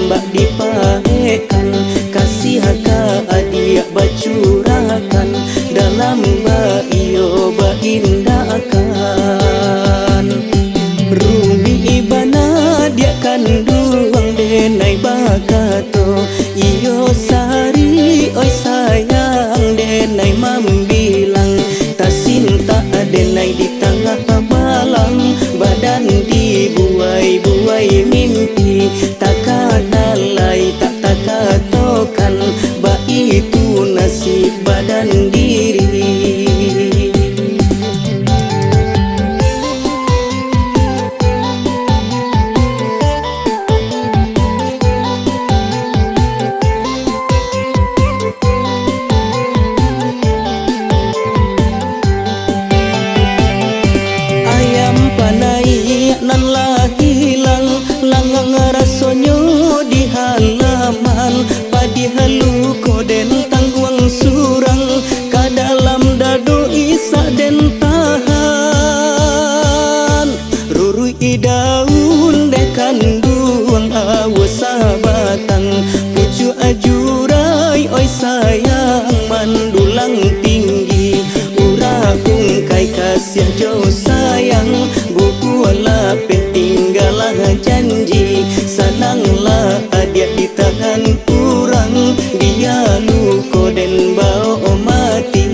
mbak dipahekan, kasih haka adia bacurakan, dalam ba iyo ba indakan. Rumi ibana dia kanduang denai bakato, iyo sari oi sayang denai mambilang, tasinta denai di tengah malam, badan dibuai-buai mimpi, takadalai tak takatokan, ba itu nasib badan diri. Nan lah hilang langang rasonyo di halaman, padi halu koden tangguang surang, ka dalam dado isa den tahan. Rurui daun dekan duang awasa batang, pucu ajurai oi sayang mandulang tinggi, urapung kai kasih jauh sayang, bukulah tinggallah janji, senanglah adia di tangan kurang, dia luko dan bau mati.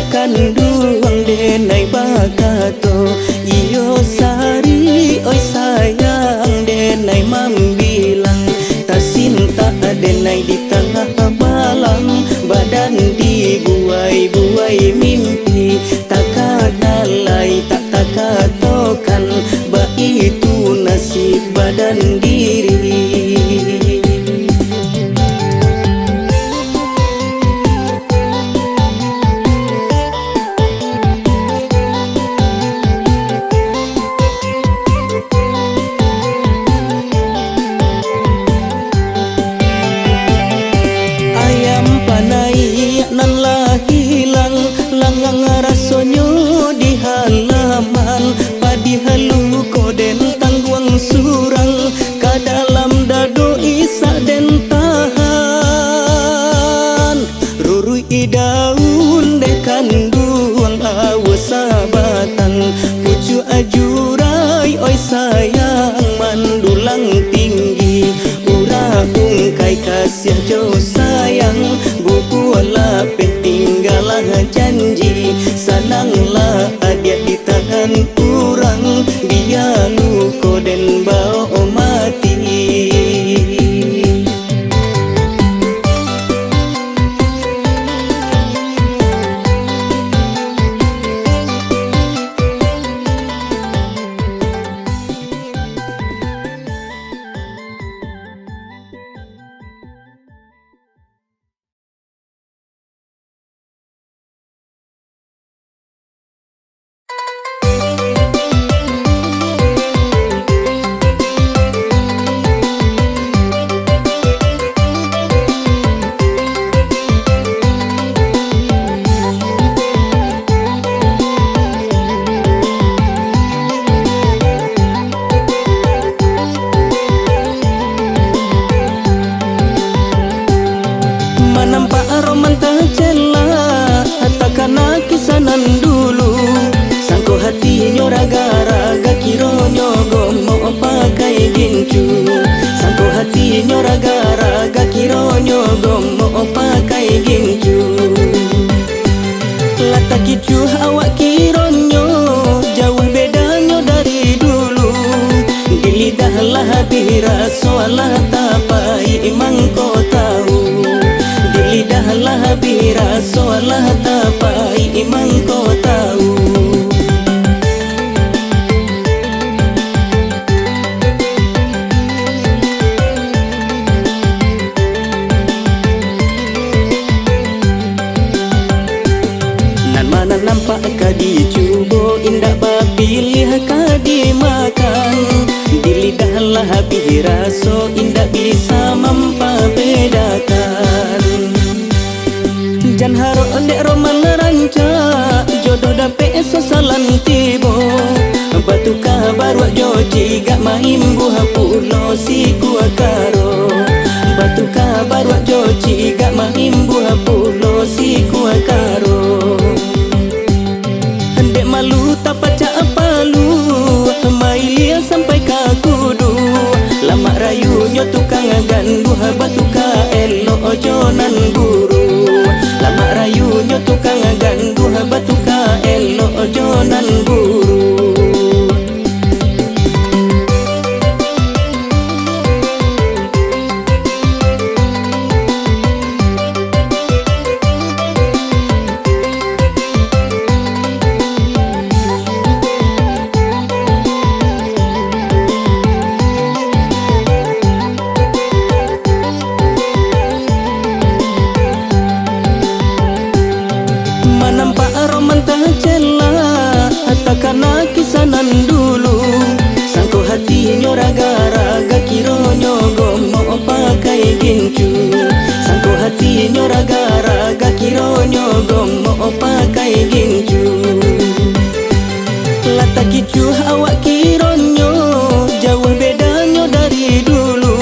Kanduang denai bakato, iyo sari oi sayang denai mambilang, tasinta denai di tengah malam, badan dibuai-buai mimpi, takadalai tak takatokan, ba itu nasib badan diri. Nan lah hilang langang rasonyo di halaman, padi halu koden tangguang surang, ka dalam dado isa den tahan. Rurui daun dekan duang awasa batang, pucu ajurai oi sayang mandulang tinggi, urapung kai kasih jauh sayang, bukulah tinggallah janji, senanglah adia di tangan kurang, dia luko dan bau mati. Raga-raga kironyo gomo pakai gincu, sangko hatinya raga-raga kironyo gomo pakai gincu. Lata kicu awak kironyo jauh bedanya dari dulu, di lidahlah bira soalah tapai imang kau tahu, di lidahlah bira soalah tapai imang kau tahu. biraso indah bisa mempebedakan. Jan haro ndek roman ranca jodoh dape sosalan tibo. Batu kabar wak joji gak mahimbu hapulo si kuakaro. Batu kabar wak joji gak mahimbu hapulo si kuakaro. Ndek malu tapaca apalu mailia sampai kakudu. Lama rayunya tukang gandu batu ka elo ojonan buru. Lama rayunya tukang gandu batu ka elo ojonan buru. Nampak roman tak celah takana kisanan dulu. Sangko hatinya raga-raga kironyo gomo pakai gincu. Sangko hatinya raga-raga kironyo gomo pakai gincu. Lata kicu awak kironyo jauh bedanya dari dulu.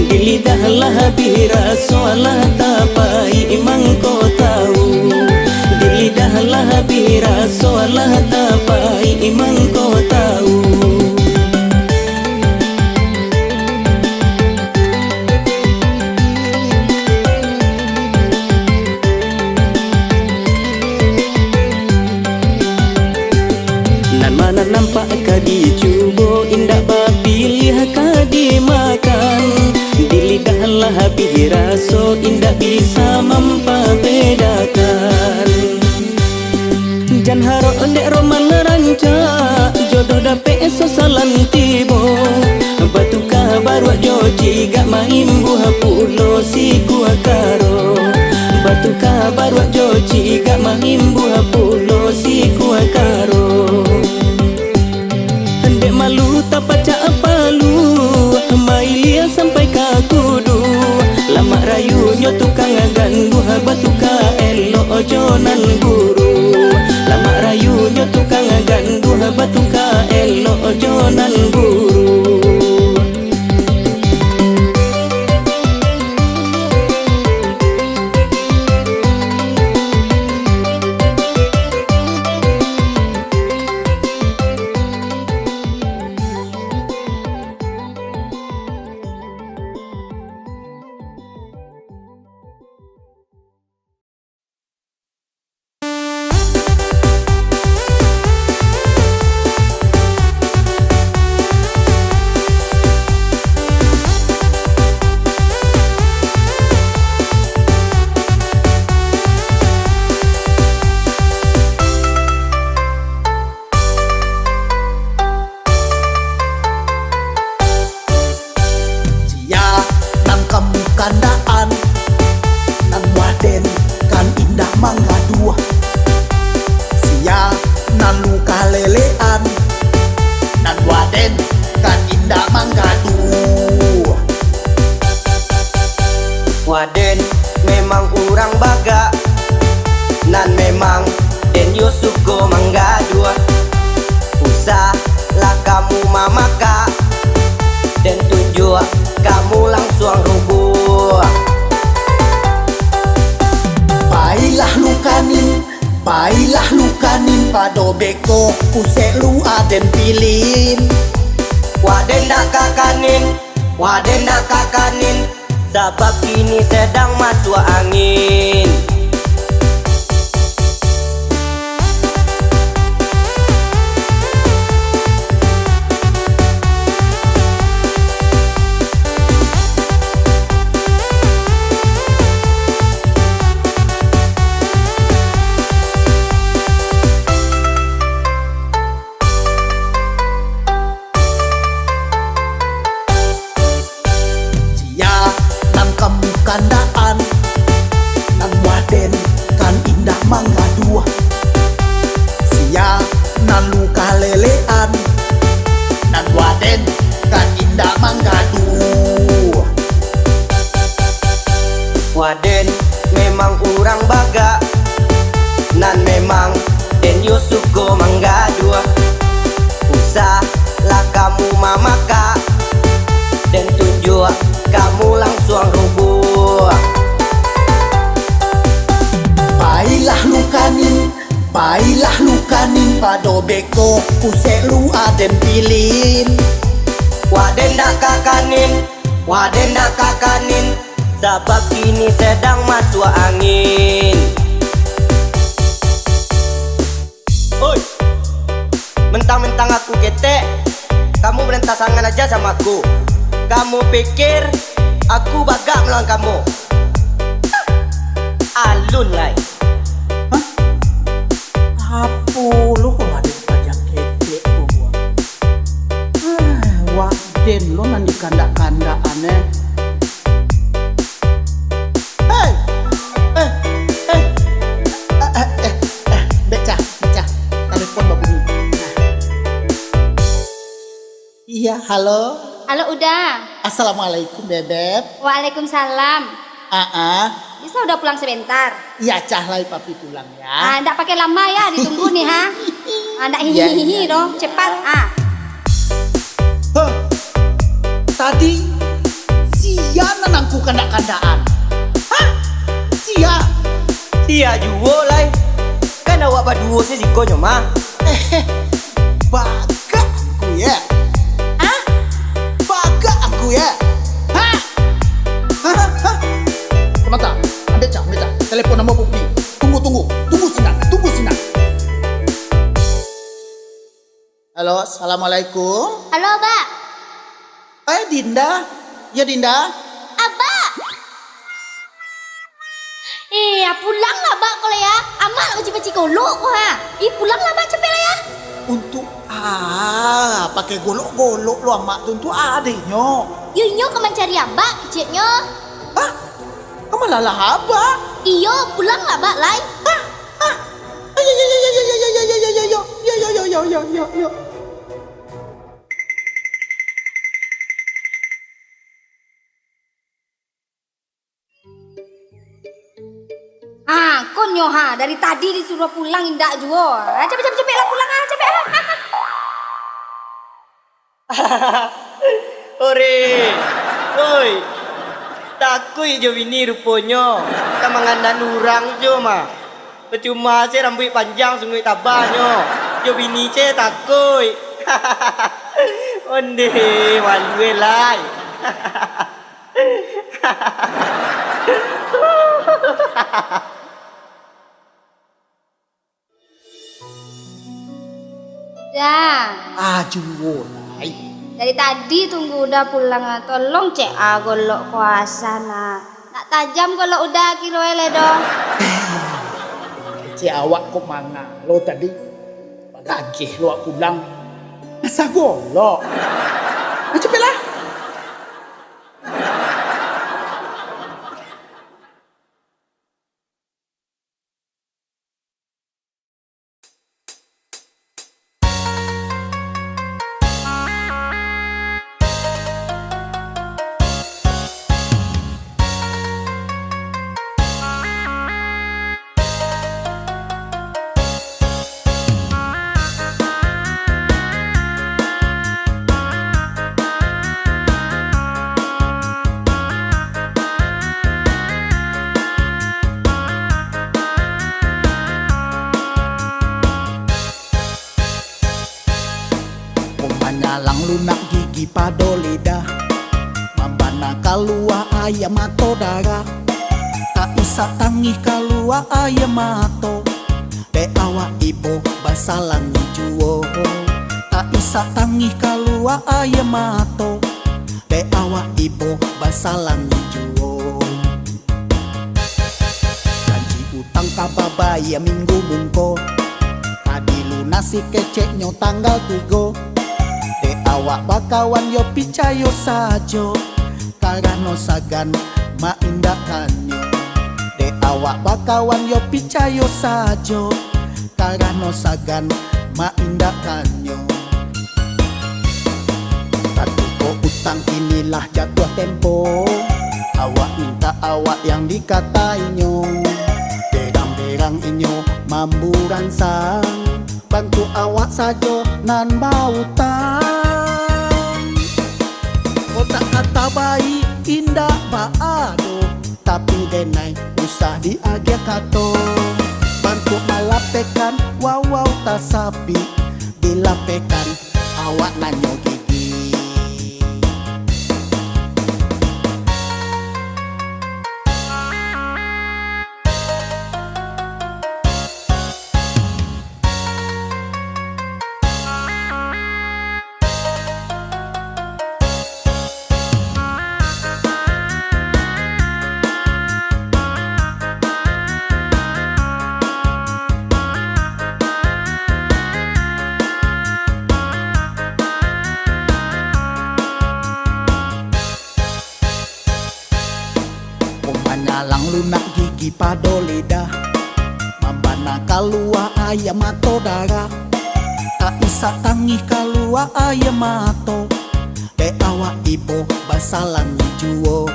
Di lidah lah biraso lah tapai imang kau tahu. Lidah lah biraso lah tapai imang kau tahu. Nan mana nampak kadi cubo indah babi lihat kadi makan. Di lidah lah biraso indah bisa mempebedakan. Jan haro ndek roman ranca jodoh dape sosalan tibo. Batu kabar wak joji gak mahimbu hapulo si kuakaro. Batu kabar wak joji gak mahimbu hapulo si kuakaro. Ndek malu tapaca apalu mailia sampai kakudu. Lama rayunya tukang gandu batu ka elo ojonan buru. Lama rayunya tukang gandu batu ka elo ojonan buru. Kandaan nan waden kan indah mangga dua. Sia nan luka lelean nan waden kan indah mangga dua. Waden memang urang baga nan memang den Yusuf go mangga dua. Usah lah kamu mamaka dan tunjuk kamu langsung rubuh. Baiklah lukanin pado beko usek lu aden pilin. Waden dak kakanin sebab kini sedang masuk angin. Kandaan nan waden maka dan tunjuk kamu langsung rubuh. Baiklah lukanin pado beko pusek lu aden pilin. Waden dak kakanin, sebab kini sedang masuk angin. Oi, mentang-mentang aku ketek, kamu berentasangan aja sama aku. Kamu pikir aku bagak melawan kamu? Alun lai. Apa lu kok ada pajak ketek gua? Waden lo nanti kanda-kanda aneh. Beca, telepon babu ini. Iya, halo. Halo udah. Assalamualaikum bebek. Waalaikumsalam. Bisa udah pulang sebentar. Iya cahlai papi pulang ya. Ndak pakai lama ya ditunggu nih ha. Ndak Iya, hihihi iya. dong, cepat. Tadi Sia nanangku kanda-kandaan. Hah? Sia juo lai. Kan awak berdua sih sikonyo mah. Baga aku ya. Baga aku ya. Hah? Sebentar, ambil cak. Telepon nama Pupi. Tunggu Sinan. Halo, assalamualaikum. Halo, Mbak. Dinda. Ya Dinda. Abah. Iya, pulanglah Mbak kalau ya. Amal uji-uji golok kok ha. Pulanglah Mbak cepet lah ya. Untuk pakai golok-golok lu amak tuh untuk adiknya. Yunyo ke mencari Abah kecilnya. Hah? Kamu lalah apa? Iyo, pulanglah Mbak lai. Yo. Konyo ha, dari tadi disuruh pulang indak juo. Cepet lah pulang cepet. Oi, takui jo ini rupanya. Kita mengandan orang jo mah. Percuma saya rambut panjang sungguh tabahnya. Jo bini saya takui. Onde malu lai. Dah. Juwo lai. Dari tadi tunggu udah pulang tolong cek golok kuasa nak tajam kalau udah kilo ele dong. Cik awak kok manga lo tadi lagi lo pulang masa golok. Cepet lah. Manyalang lunak gigi pado lidah, mambana kalua ayam mato darah. Tak isa tangi kalua ayam mato, de awak ibo basalang juo. Tak isa tangi kalua ayam mato, de awak ibo basalang juo. Janji utang kababaya minggu mungko, tadi lunasi keceknya tanggal 3. De awak bakawan yo picayo sajo, karano sagan maindakannya. De awak bakawan yo picayo sajo, karano sagan maindakannya. Tapi kok utang inilah jatuh tempo, awak minta awak yang dikatainya. Berang-berang inyo mambu ransang, bantu awak sajo nan bautang. indah baado, tapi denai usah diagak kato. Bantu malapekan wow tasapi, dilapekan awak nanyo gigi. Manyalang lunak gigi pado lidah, mambana kalua ayam mato darah. Tak isa tangih kalua ayam mato, de awak ibo basalan juo.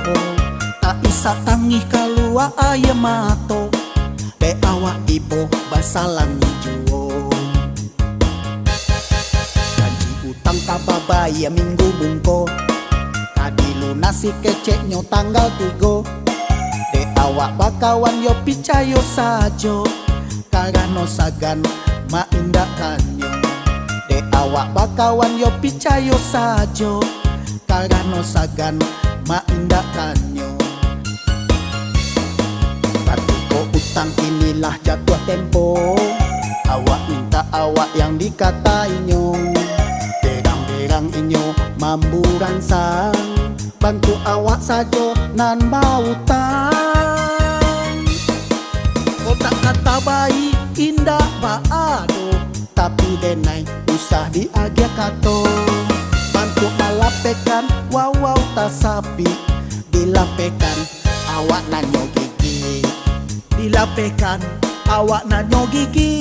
Tak isa tangih kalua ayam mato, de awak ibo basalan juo. Janji utang kababaya minggu bungko, tadi lunasi keceknya tanggal 3. Awak bakawan yo picayo sajo, karano sagan maindakanyo. De awak bakawan yo picayo sajo, karano sagan maindakanyo. Batiko utang inilah jatuh tempo, awak minta awak yang dikatainyo. Derang-derang inyo mamburan sang, bantu awak sajo nan bautang. Otak kata baik indah baado, tapi denai usah diagak kato. Bantu alapekan wow tasapi, dilapekan awak nanyo gigi. Dilapekan awak nanyo gigi.